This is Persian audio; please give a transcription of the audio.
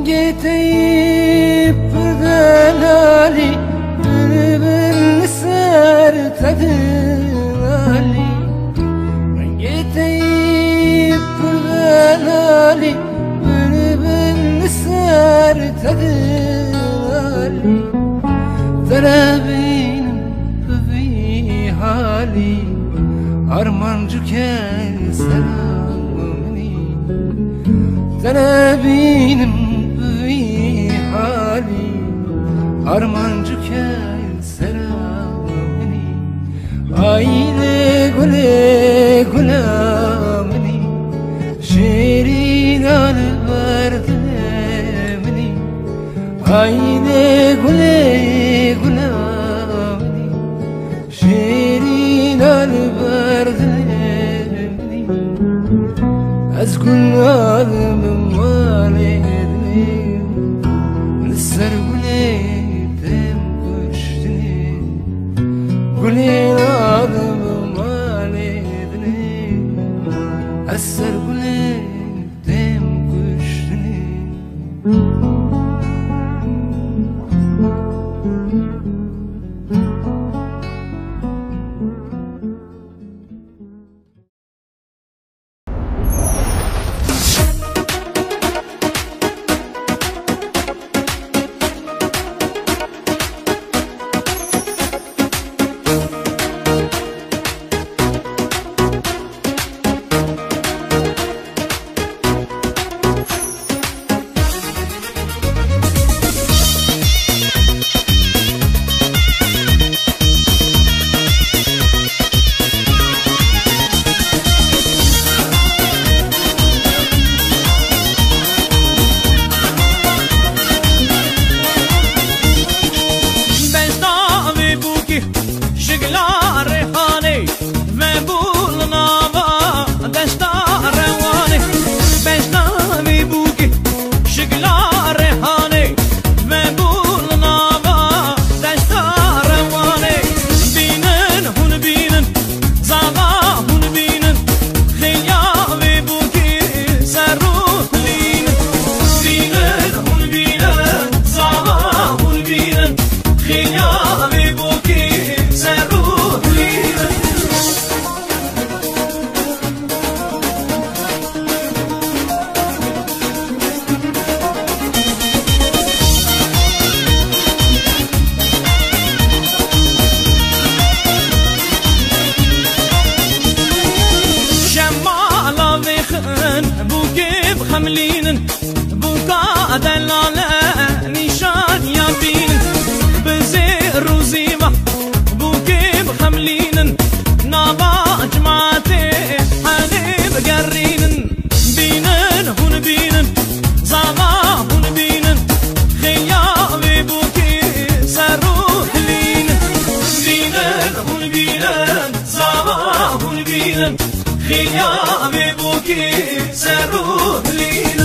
رنجتي بدلالي بالسر تدلالي رنجتي بدلالي بالسر تدلالي ترابين في حالي أرمانجك سلامني ترابين Armancık selamini Ayne güle gülamini Şirin alverdemini Ayne güle gülamini Şirin alverdemini Az gülalımın valedini Nısar قولي ناظم والدني أسر قولي دم كشتني خملين بوكا دلالة نشان يابين بزير وزيمة بوكي بخملين نابا جماعتي حليب قرين بينن هون بينن زاما هون بينن خيابي بوكي سروح لين بينن هون بينن زاما هون بينن خيابي بوكي سروح لين